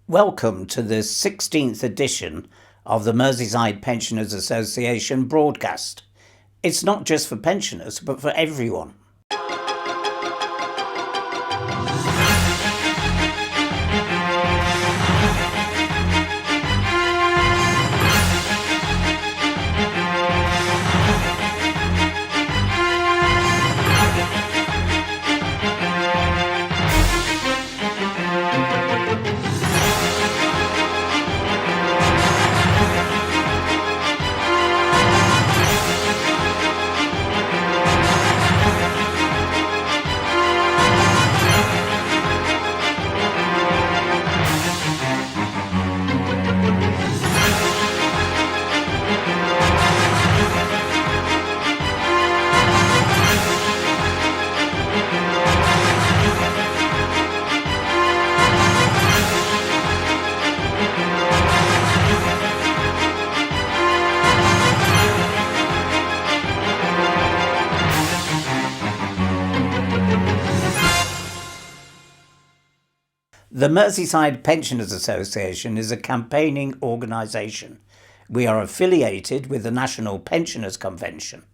Welcome to the 16th edition of the Merseyside Pensioners Association broadcast. It's not just for pensioners, but for everyone. The Merseyside Pensioners Association is a campaigning organisation. We are affiliated with the National Pensioners Convention.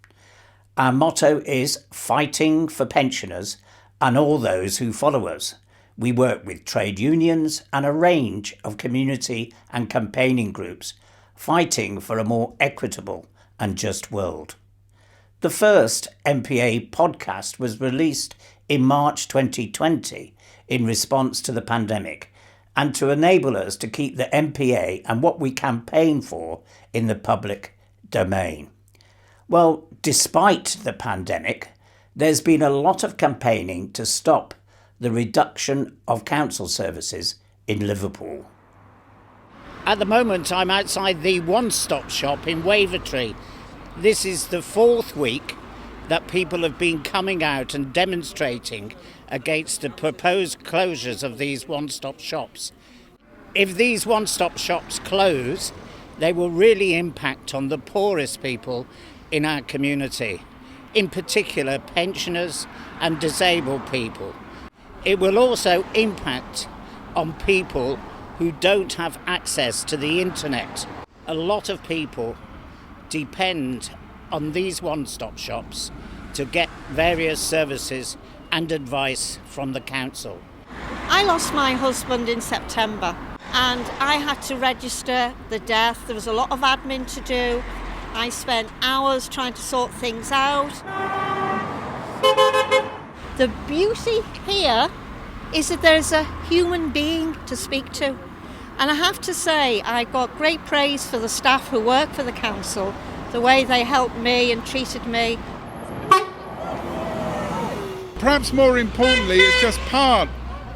Our motto is fighting for pensioners and all those who follow us. We work with trade unions and a range of community and campaigning groups, fighting for a more equitable and just world. The first MPA podcast was released in March 2020 in response to the pandemic and to enable us to keep the MPA and what we campaign for in the public domain. Well, despite the pandemic, there's been a lot of campaigning to stop the reduction of council services in Liverpool. At the moment, I'm outside the one-stop shop in Wavertree. This is the fourth week that people have been coming out and demonstrating against the proposed closures of these one-stop shops. If these one-stop shops close, they will really impact on the poorest people in our community, in particular pensioners and disabled people. It will also impact on people who don't have access to the internet. A lot of people depend on these one-stop shops to get various services and advice from the council. I lost my husband in September and I had to register the death. There was a lot of admin to do. I spent hours trying to sort things out. The beauty here is that there's a human being to speak to. And I have to say, I got great praise for the staff who work for the council, the way they helped me and treated me. Perhaps more importantly, it's just part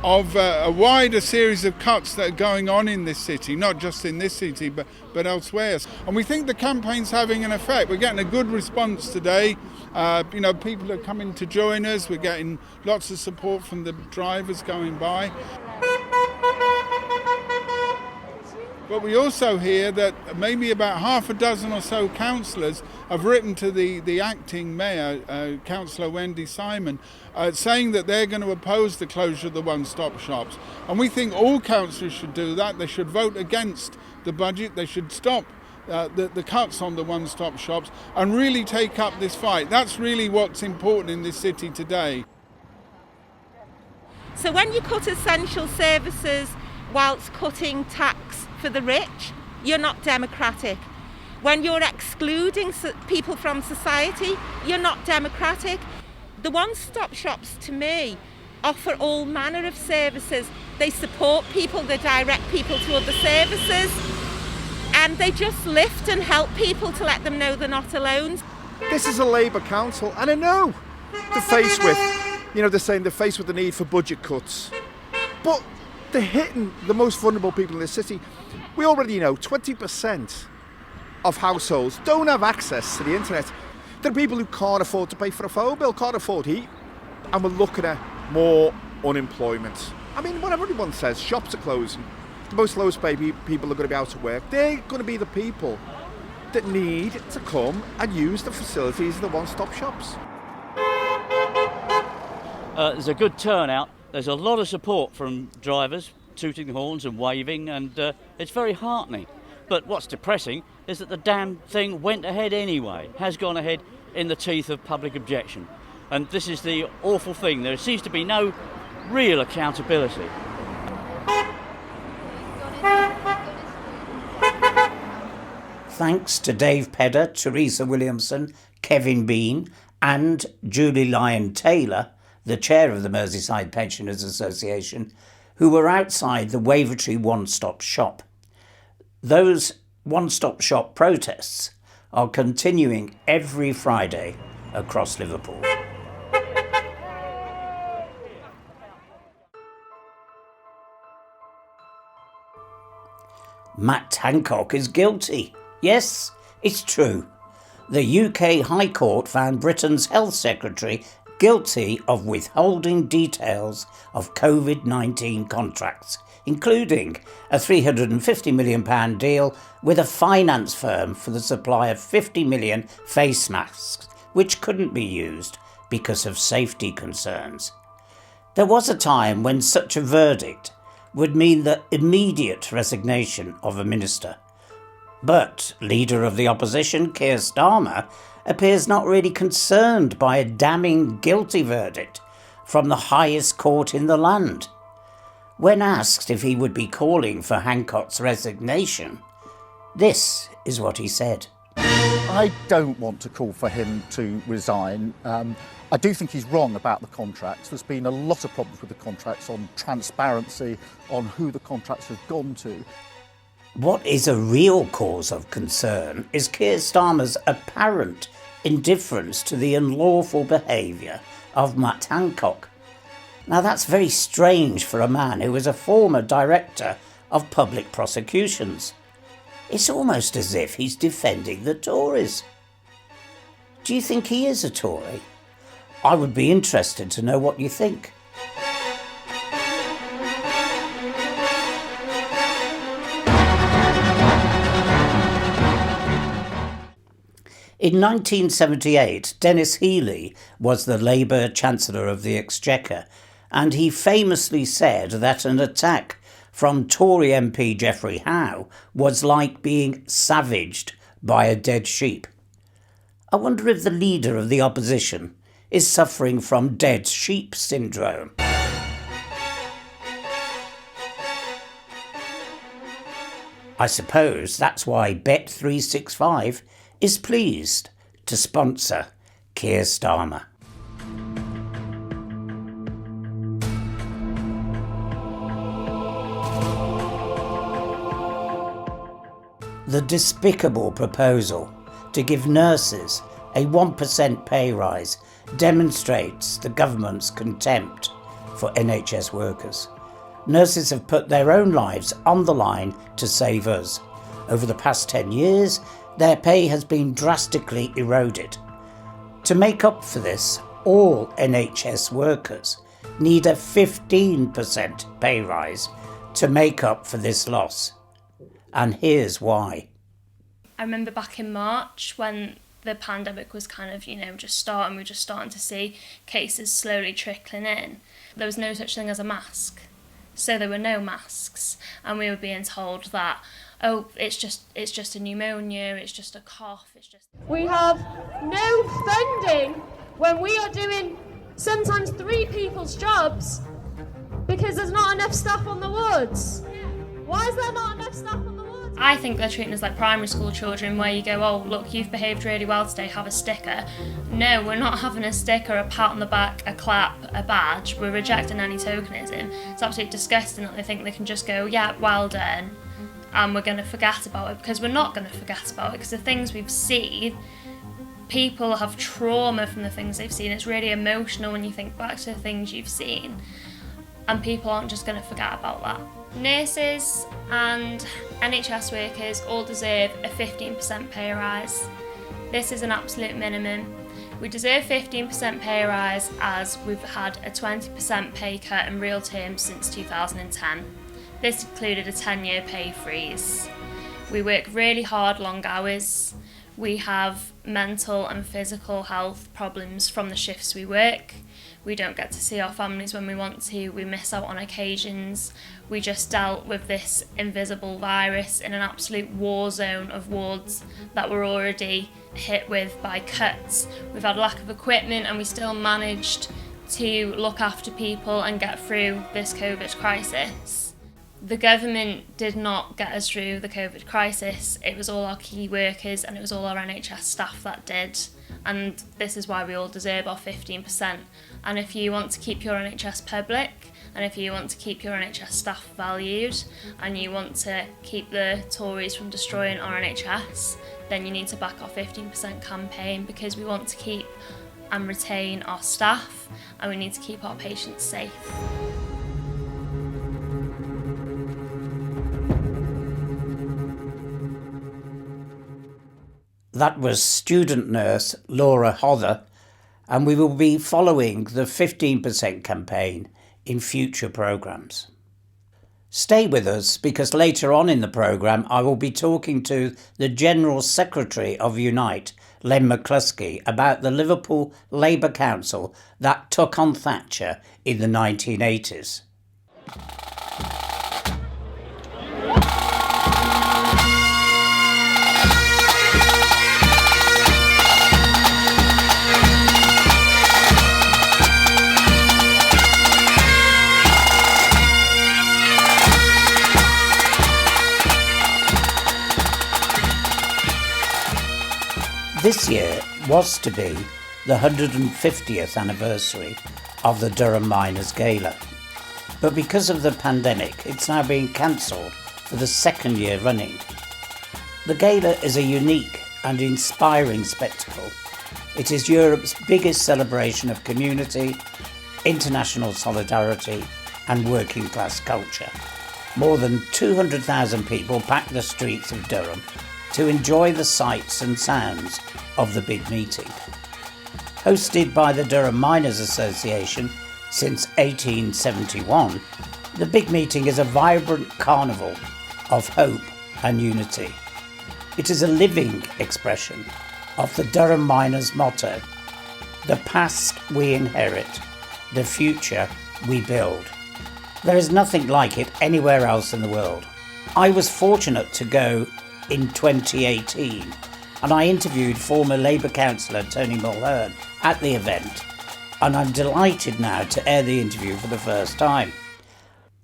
of a wider series of cuts that are going on in this city, not just in this city, but elsewhere. And we think the campaign's having an effect. We're getting a good response today. People are coming to join us. We're getting lots of support from the drivers going by. But we also hear that maybe about half a dozen or so councillors have written to the acting mayor, Councillor Wendy Simon, saying that they're going to oppose the closure of the one-stop shops. And we think all councillors should do that. They should vote against the budget. They should stop the cuts on the one-stop shops and really take up this fight. That's really what's important in this city today. So when you cut essential services whilst cutting tax for the rich, you're not democratic. When you're excluding people from society, you're not democratic. The one-stop shops, to me, offer all manner of services. They support people, they direct people to other services, and they just lift and help people to let them know they're not alone. This is a Labour council, and I know they're faced with, they're saying they're faced with the need for budget cuts. But they're hitting the most vulnerable people in the city. We already know 20% of households don't have access to the internet. There are people who can't afford to pay for a phone bill, can't afford heat, and we're looking at more unemployment. I mean, what everyone says, shops are closing. The most lowest paid people are going to be out of work. They're going to be the people that need to come and use the facilities of the one-stop shops. There's a good turnout. There's a lot of support from drivers, tooting horns and waving, and it's very heartening. But what's depressing is that the damn thing went ahead anyway, has gone ahead in the teeth of public objection. And this is the awful thing. There seems to be no real accountability. Thanks to Dave Pedder, Teresa Williamson, Kevin Bean and Julie Lyon-Taylor, the chair of the Merseyside Pensioners Association, who were outside the Wavertree one-stop shop. Those one-stop shop protests are continuing every Friday across Liverpool. Matt Hancock is guilty. Yes, it's true. The UK High Court found Britain's Health Secretary guilty of withholding details of COVID-19 contracts, including a £350 million deal with a finance firm for the supply of 50 million face masks, which couldn't be used because of safety concerns. There was a time when such a verdict would mean the immediate resignation of a minister. But leader of the opposition, Keir Starmer, appears not really concerned by a damning guilty verdict from the highest court in the land. When asked if he would be calling for Hancock's resignation, this is what he said. I don't want to call for him to resign. I do think he's wrong about the contracts. There's been a lot of problems with the contracts on transparency, on who the contracts have gone to. What is a real cause of concern is Keir Starmer's apparent indifference to the unlawful behaviour of Matt Hancock. Now that's very strange for a man who was a former director of public prosecutions. It's almost as if he's defending the Tories. Do you think he is a Tory? I would be interested to know what you think. In 1978, Denis Healey was the Labour Chancellor of the Exchequer, and he famously said that an attack from Tory MP Geoffrey Howe was like being savaged by a dead sheep. I wonder if the leader of the opposition is suffering from dead sheep syndrome. I suppose that's why Bet365 is pleased to sponsor Keir Starmer. The despicable proposal to give nurses a 1% pay rise demonstrates the government's contempt for NHS workers. Nurses have put their own lives on the line to save us. Over the past 10 years, their pay has been drastically eroded. To make up for this, all NHS workers need a 15% pay rise to make up for this loss. And here's why. I remember back in March when the pandemic was kind of, just starting, we were just starting to see cases slowly trickling in. There was no such thing as a mask. So there were no masks. And we were being told that, oh, it's just a pneumonia, it's just a cough, it's just... We have no funding when we are doing sometimes 3 people's jobs because there's not enough staff on the wards. Why is there not enough staff on the wards? I think they're treating us like primary school children where you go, oh, look, you've behaved really well today, have a sticker. No, we're not having a sticker, a pat on the back, a clap, a badge. We're rejecting any tokenism. It's absolutely disgusting that they think they can just go, yeah, well done, and we're going to forget about it, because we're not going to forget about it, because the things we've seen, people have trauma from the things they've seen. It's really emotional when you think back to the things you've seen, and people aren't just going to forget about that. Nurses and NHS workers all deserve a 15% pay rise. This is an absolute minimum. We deserve 15% pay rise as we've had a 20% pay cut in real terms since 2010. This included a 10-year pay freeze. We work really hard, long hours. We have mental and physical health problems from the shifts we work. We don't get to see our families when we want to. We miss out on occasions. We just dealt with this invisible virus in an absolute war zone of wards that were already hit with by cuts. We've had lack of equipment and we still managed to look after people and get through this COVID crisis. The government did not get us through the COVID crisis. It was all our key workers and it was all our NHS staff that did. And this is why we all deserve our 15%. And if you want to keep your NHS public, and if you want to keep your NHS staff valued, and you want to keep the Tories from destroying our NHS, then you need to back our 15% campaign, because we want to keep and retain our staff, and we need to keep our patients safe. That was student nurse Laura Hodder, and we will be following the 15% campaign in future programmes. Stay with us, because later on in the programme I will be talking to the General Secretary of Unite, Len McCluskey, about the Liverpool Labour Council that took on Thatcher in the 1980s. This year was to be the 150th anniversary of the Durham Miners Gala, but because of the pandemic it's now being cancelled for the second year running. The gala is a unique and inspiring spectacle. It is Europe's biggest celebration of community, international solidarity and working class culture. More than 200,000 people packed the streets of Durham to enjoy the sights and sounds of the big meeting. Hosted by the Durham Miners Association since 1871, the big meeting is a vibrant carnival of hope and unity. It is a living expression of the Durham Miners motto: the past we inherit, the future we build. There is nothing like it anywhere else in the world. I was fortunate to go in 2018, and I interviewed former Labour councillor Tony Mulhearn at the event, and I'm delighted now to air the interview for the first time.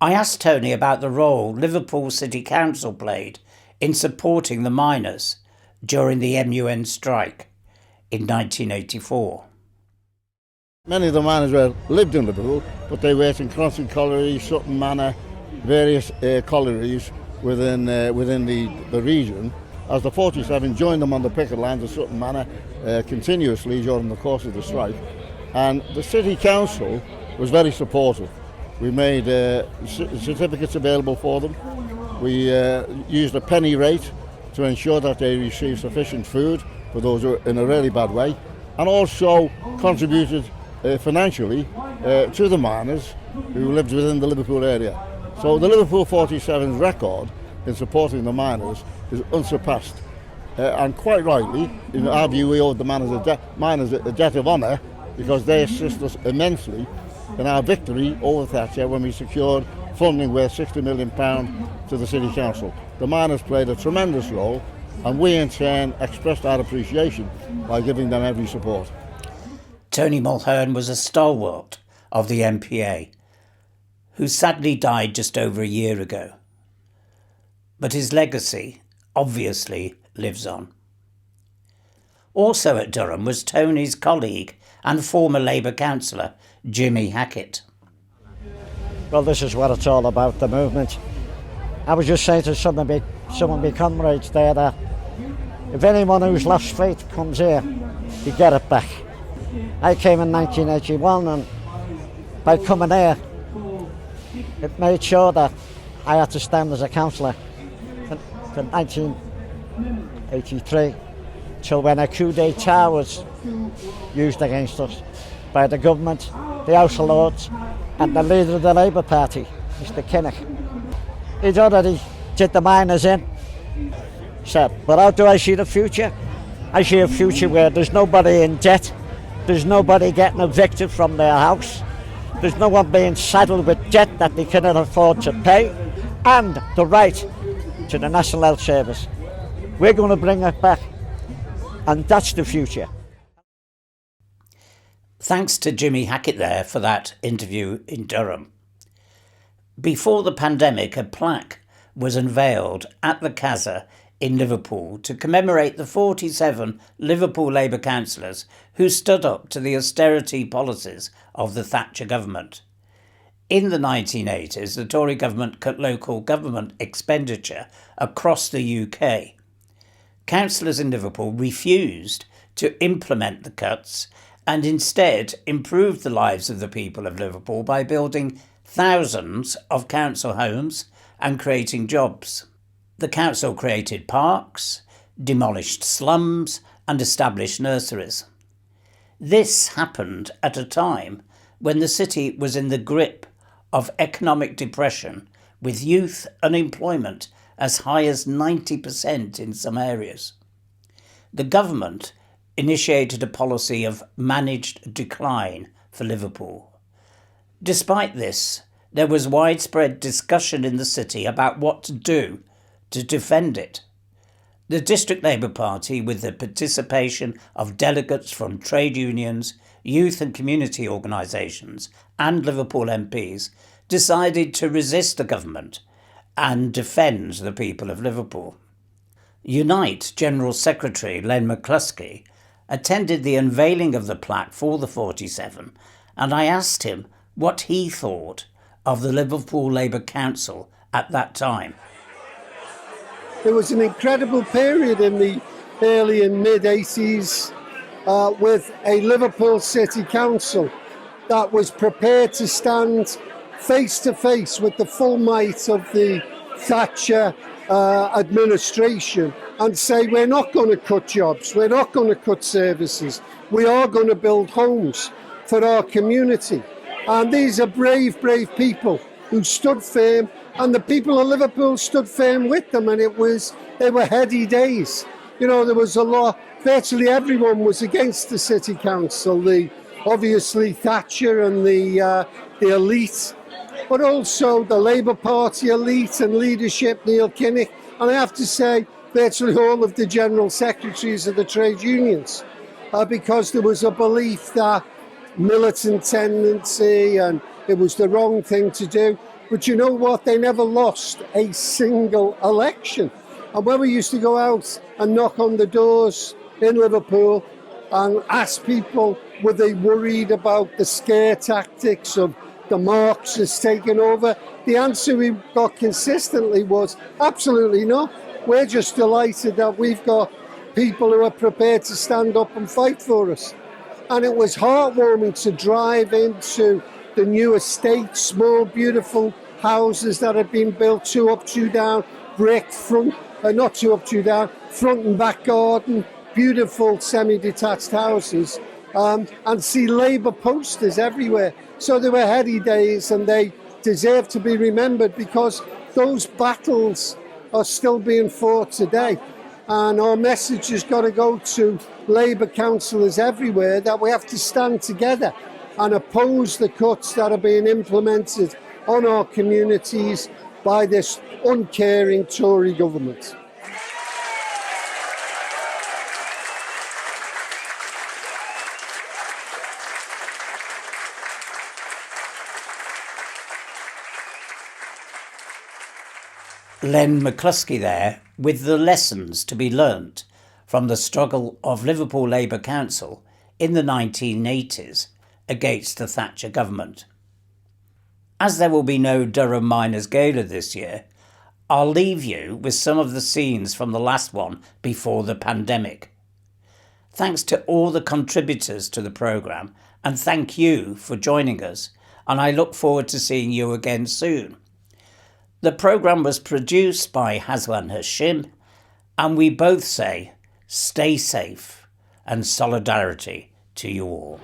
I asked Tony about the role Liverpool City Council played in supporting the miners during the MUN strike in 1984. Many of the miners lived in Liverpool, but they worked in Cronson Colliery, Sutton Manor, various collieries within the region, as the 47 joined them on the picket lines of Sutton Manor continuously during the course of the strike. And the City Council was very supportive. We made certificates available for them. We used a penny rate to ensure that they received sufficient food for those who are in a really bad way, and also contributed financially to the miners who lived within the Liverpool area. So the Liverpool 47's record in supporting the miners is unsurpassed. And quite rightly, in our view, we owe the miners a debt of honour, because they assist us immensely in our victory over Thatcher when we secured funding worth £60 million to the City Council. The miners played a tremendous role, and we in turn expressed our appreciation by giving them every support. Tony Mulhearn was a stalwart of the MPA, who sadly died just over a year ago. But his legacy obviously lives on. Also at Durham was Tony's colleague and former Labour councillor, Jimmy Hackett. Well, this is what it's all about, the movement. I was just saying to some of my comrades there that if anyone who's lost faith comes here, you get it back. I came in 1981, and by coming here, it made sure that I had to stand as a councillor from 1983 till when a coup d'etat was used against us by the government, the House of Lords and the leader of the Labour Party, Mr Kinnock. He'd already did the miners in. So, but how do I see the future? I see a future where there's nobody in debt, There's nobody getting evicted from their house. There's no one being saddled with debt that they cannot afford to pay, and the right to the National Health Service. We're going to bring it back, and that's the future. Thanks to Jimmy Hackett there for that interview in Durham. Before the pandemic, a plaque was unveiled at the Casa in Liverpool to commemorate the 47 Liverpool Labour councillors who stood up to the austerity policies of the Thatcher government. In the 1980s, the Tory government cut local government expenditure across the UK. Councillors in Liverpool refused to implement the cuts and instead improved the lives of the people of Liverpool by building thousands of council homes and creating jobs. The council created parks, demolished slums and established nurseries. This happened at a time when the city was in the grip of economic depression, with youth unemployment as high as 90% in some areas. The government initiated a policy of managed decline for Liverpool. Despite this, there was widespread discussion in the city about what to do to defend it. The District Labour Party, with the participation of delegates from trade unions, youth and community organisations and Liverpool MPs, decided to resist the government and defend the people of Liverpool. Unite General Secretary Len McCluskey attended the unveiling of the plaque for the 47, and I asked him what he thought of the Liverpool Labour Council at that time. It was an incredible period in the early and mid-80s with a Liverpool City Council that was prepared to stand face to face with the full might of the Thatcher administration and say, we're not going to cut jobs, we're not going to cut services, we are going to build homes for our community. And these are brave, brave people who stood firm, and the people of Liverpool stood firm with them, and they were heady days. You know, there was a lot, virtually everyone was against the City Council, obviously Thatcher and the elite, but also the Labour Party elite and leadership, Neil Kinnock, and I have to say, virtually all of the general secretaries of the trade unions, because there was a belief that militant tendency and it was the wrong thing to do. But you know what? They never lost a single election. And when we used to go out and knock on the doors in Liverpool and ask people, were they worried about the scare tactics of the Marxists taking over? The answer we got consistently was absolutely not. We're just delighted that we've got people who are prepared to stand up and fight for us. And it was heartwarming to drive into the new estate, small, beautiful houses that had been built, 2 up, 2 down, brick front, not 2 up, 2 down, front and back garden, beautiful semi-detached houses, and see Labour posters everywhere. So they were heady days, and they deserve to be remembered because those battles are still being fought today. And our message has got to go to Labour councillors everywhere that we have to stand together and oppose the cuts that are being implemented on our communities by this uncaring Tory government. Len McCluskey there with the lessons to be learnt from the struggle of Liverpool Labour Council in the 1980s against the Thatcher government. As there will be no Durham Miners Gala this year, I'll leave you with some of the scenes from the last one before the pandemic. Thanks to all the contributors to the programme, and thank you for joining us, and I look forward to seeing you again soon. The programme was produced by Hazuan Hashim, and we both say stay safe and solidarity to you all.